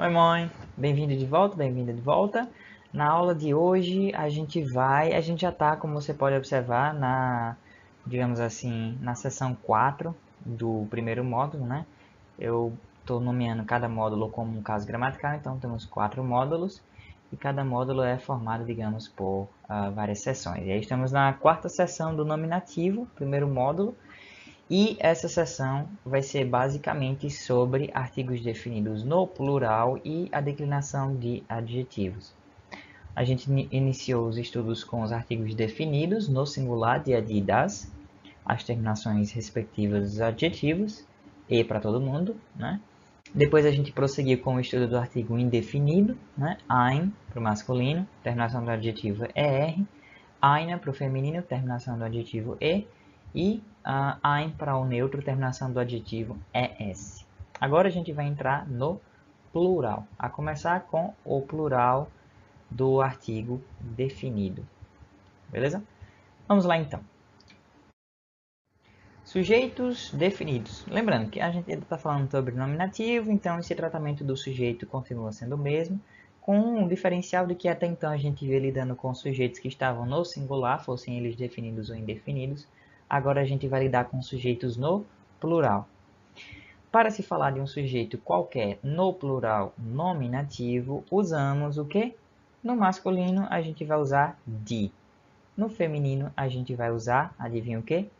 Oi, mãe. Bem-vindo de volta, bem-vinda de volta. Na aula de hoje a gente já está, como você pode observar, digamos assim, na seção 4 do primeiro módulo, né? Eu estou nomeando cada módulo como um caso gramatical, então temos 4 módulos e cada módulo é formado, digamos, por várias seções. E aí estamos na quarta seção do nominativo, primeiro módulo, e essa sessão vai ser basicamente sobre artigos definidos no plural e a declinação de adjetivos. A gente iniciou os estudos com os artigos definidos no singular de e das, as terminações respectivas dos adjetivos, e para todo mundo, né? Depois a gente prosseguiu com o estudo do artigo indefinido, né? Ein para o masculino, terminação do adjetivo er, Eine para o feminino, terminação do adjetivo e ein para o neutro, terminação do adjetivo es. Agora a gente vai entrar no plural, a começar com o plural do artigo definido. Beleza? Vamos lá então. Sujeitos definidos. Lembrando que a gente está falando sobre nominativo, então esse tratamento do sujeito continua sendo o mesmo, com o diferencial de que até então a gente veio lidando com sujeitos que estavam no singular, fossem eles definidos ou indefinidos. Agora a gente vai lidar com sujeitos no plural. Para se falar de um sujeito qualquer no plural nominativo, usamos o quê? No masculino a gente vai usar de. No feminino a gente vai usar, adivinha o quê?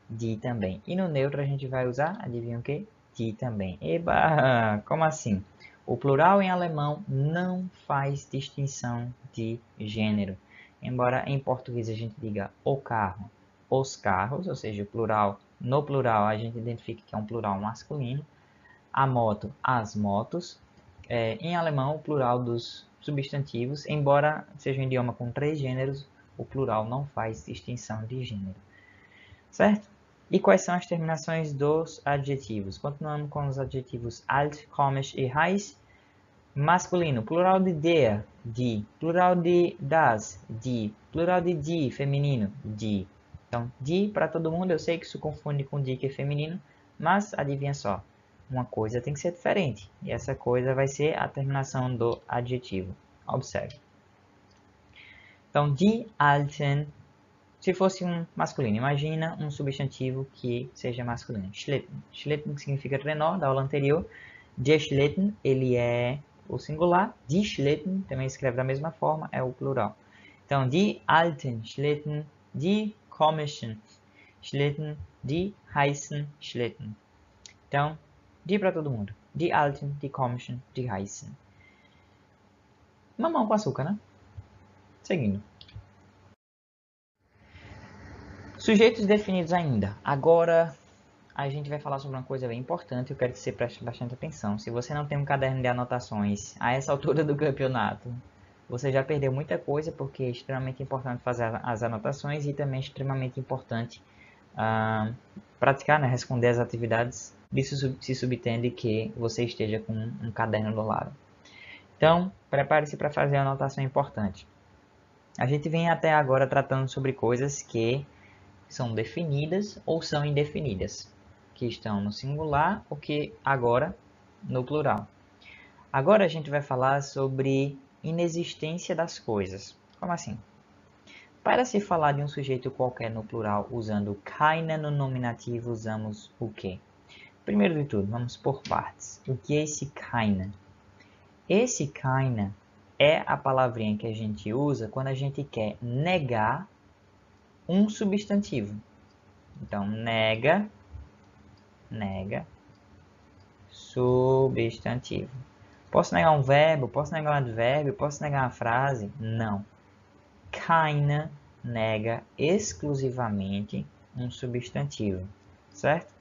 De também. E no neutro a gente vai usar, adivinha o quê? De também. Eba! Como assim? O plural em alemão não faz distinção de gênero. Embora em português a gente diga o carro, os carros, ou seja, o plural, no plural a gente identifica que é um plural masculino. A moto, as motos. Em alemão, o plural dos substantivos, embora seja um idioma com 3 gêneros, o plural não faz distinção de gênero. Certo? E quais são as terminações dos adjetivos? Continuando com os adjetivos alt, komisch e heiß. Masculino, plural de der, die. Plural de das, die. Plural de die, feminino, die. Então, die para todo mundo, eu sei que isso confunde com die que é feminino, mas adivinha só, uma coisa tem que ser diferente. E essa coisa vai ser a terminação do adjetivo. Observe. Então, die Alten. Se fosse um masculino, imagina um substantivo que seja masculino. Schlitten. Schlitten significa trenó, da aula anterior. Der Schlitten, ele é o singular. Die Schlitten, também escreve da mesma forma, é o plural. Então, die alten Schlitten, die komischen Schlitten, die heißen Schlitten. Então, die para todo mundo. Die alten, die komischen, die heißen. Mamão com açúcar, né? Seguindo. Sujeitos definidos ainda. Agora a gente vai falar sobre uma coisa bem importante. Eu quero que você preste bastante atenção. Se você não tem um caderno de anotações a essa altura do campeonato, você já perdeu muita coisa, porque é extremamente importante fazer as anotações e também é extremamente importante praticar, né, responder as atividades. Disso se subtende que você esteja com um caderno do lado. Então, prepare-se para fazer a anotação importante. A gente vem até agora tratando sobre coisas que são definidas ou são indefinidas, que estão no singular ou que agora no plural. Agora a gente vai falar sobre inexistência das coisas. Como assim? Para se falar de um sujeito qualquer no plural usando keine no nominativo, usamos o quê? Primeiro de tudo, vamos por partes. O que é esse keine? Esse keine é a palavrinha que a gente usa quando a gente quer negar um substantivo. Então, nega, substantivo. Posso negar um verbo? Posso negar um advérbio? Posso negar uma frase? Não. Keine nega exclusivamente um substantivo. Certo?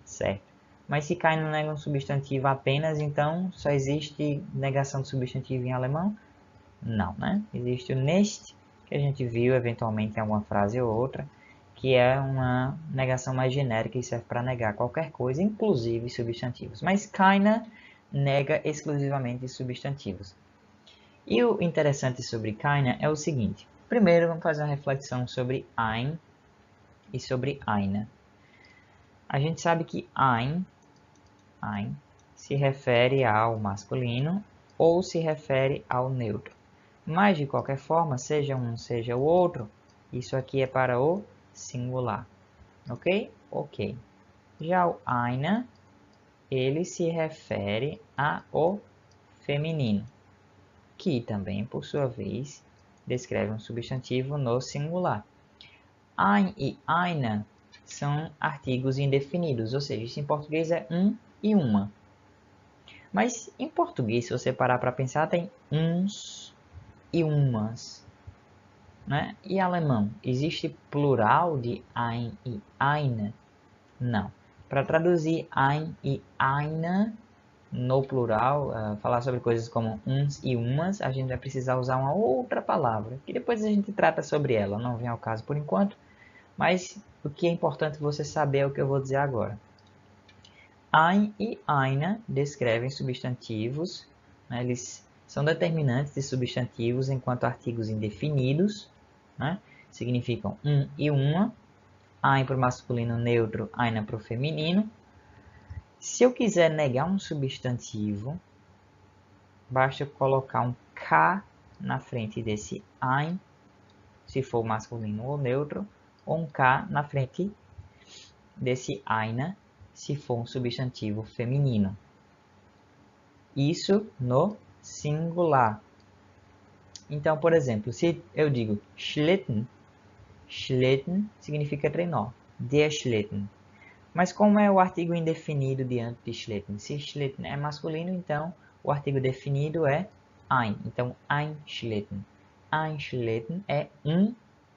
Certo. Mas se keine nega um substantivo apenas, então só existe negação de substantivo em alemão? Não, né? Existe o nicht, que a gente viu eventualmente em alguma frase ou outra, que é uma negação mais genérica e serve para negar qualquer coisa, inclusive substantivos. Mas keine nega exclusivamente substantivos. E o interessante sobre keine é o seguinte. Primeiro, vamos fazer uma reflexão sobre ein e sobre eine. A gente sabe que ein se refere ao masculino ou se refere ao neutro. Mas, de qualquer forma, seja um, seja o outro, isso aqui é para o singular. Ok? Ok. Já o eine, ele se refere ao feminino, que também, por sua vez, descreve um substantivo no singular. Ein e eine são artigos indefinidos, ou seja, isso em português é um e uma. Mas em português, se você parar para pensar, tem uns e umas, né? E alemão, existe plural de ein e eine? Não. Para traduzir ein e eine no plural, falar sobre coisas como uns e umas, a gente vai precisar usar uma outra palavra, que depois a gente trata sobre ela, não vem ao caso por enquanto, mas o que é importante você saber é o que eu vou dizer agora. Ein e eine descrevem substantivos, né? Eles são determinantes de substantivos enquanto artigos indefinidos, né? Significam um e uma, ein para o masculino neutro, eine para o feminino. Se eu quiser negar um substantivo, basta colocar um K na frente desse ein, se for masculino ou neutro, ou um K na frente desse eine, se for um substantivo feminino. Isso no singular. Então, por exemplo, se eu digo Schlitten, Schlitten significa trenó, der Schlitten. Mas como é o artigo indefinido diante de Schlitten? Se Schlitten é masculino, então o artigo definido é ein. Então, ein Schlitten. Ein Schlitten é um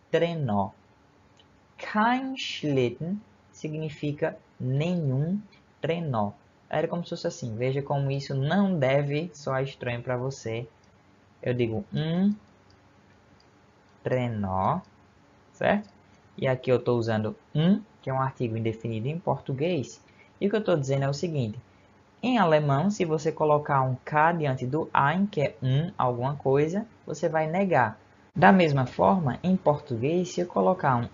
trenó. Kein Schlitten significa nenhum trenó. Era como se fosse assim. Veja como isso não deve soar estranho para você. Eu digo um trenó, certo? E aqui eu estou usando um, que é um artigo indefinido em português. E o que eu estou dizendo é o seguinte. Em alemão, se você colocar um K diante do ein, que é um, alguma coisa, você vai negar. Da mesma forma, em português, se eu colocar um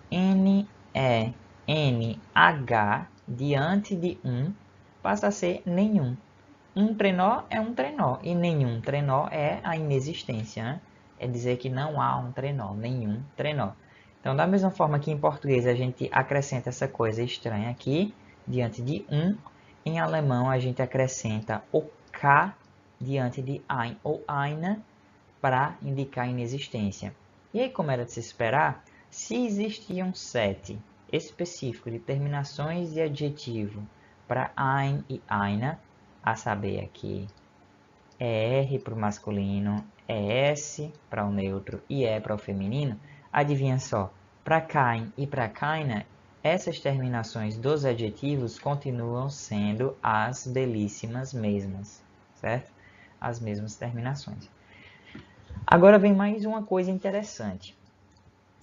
NENH diante de um, passa a ser nenhum. Um trenó é um trenó e nenhum trenó é a inexistência, né? É dizer que não há um trenó, nenhum trenó. Então, da mesma forma que em português a gente acrescenta essa coisa estranha aqui, diante de um, em alemão a gente acrescenta o K diante de ein ou eine para indicar inexistência. E aí, como era de se esperar, se existiam 7 específicos de terminações de adjetivo para ein e eine, a saber aqui, R para o masculino, S para o neutro e E para o feminino, adivinha só, para kein e para keine, essas terminações dos adjetivos continuam sendo as belíssimas mesmas, certo? As mesmas terminações. Agora vem mais uma coisa interessante.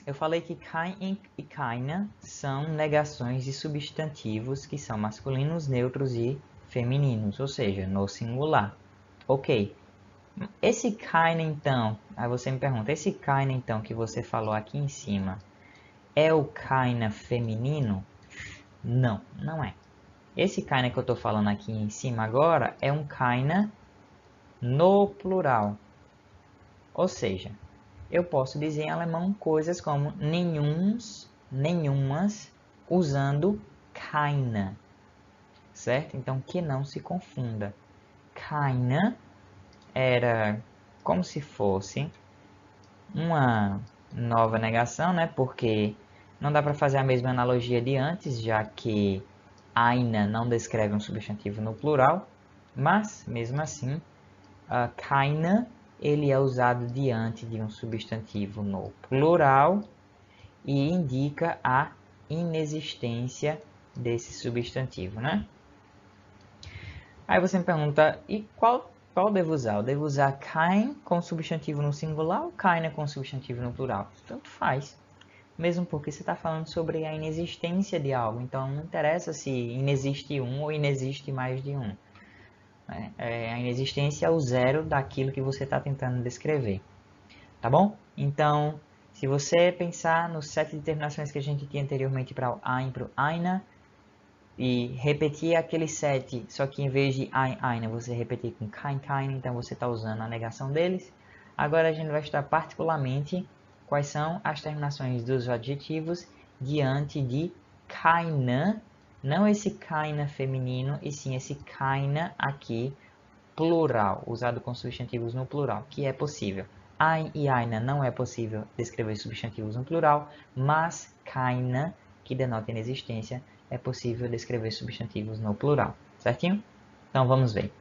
Eu falei que kein e keine são negações de substantivos que são masculinos, neutros e femininos, ou seja, no singular. Ok. Esse keine, então, aí você me pergunta, esse keine, então, que você falou aqui em cima, é o keine feminino? Não, não é. Esse keine que eu estou falando aqui em cima agora é um keine no plural. Ou seja, eu posso dizer em alemão coisas como nenhuns, nenhumas, usando keine, certo? Então, que não se confunda. Keine era como se fosse uma nova negação, né? Porque não dá para fazer a mesma analogia de antes, já que eine não descreve um substantivo no plural, mas, mesmo assim, keine ele é usado diante de um substantivo no plural e indica a inexistência desse substantivo, né? Aí você me pergunta, e qual devo usar? Eu devo usar kein com substantivo no singular ou keine com substantivo no plural? Tanto faz. Mesmo porque você está falando sobre a inexistência de algo. Então, não interessa se inexiste um ou inexiste mais de um. A inexistência é o zero daquilo que você está tentando descrever. Tá bom? Então, se você pensar nos 7 determinações que a gente tinha anteriormente para o ein e para o eine, e repetir aquele set, só que em vez de ein, você repetir com kein, então você está usando a negação deles. Agora a gente vai estudar particularmente quais são as terminações dos adjetivos diante de keine, não esse keine feminino, e sim esse keine aqui, plural, usado com substantivos no plural, que é possível. Ein e eine não é possível descrever substantivos no plural, mas keine, que denota inexistência, é possível descrever substantivos no plural, certinho? Então vamos ver.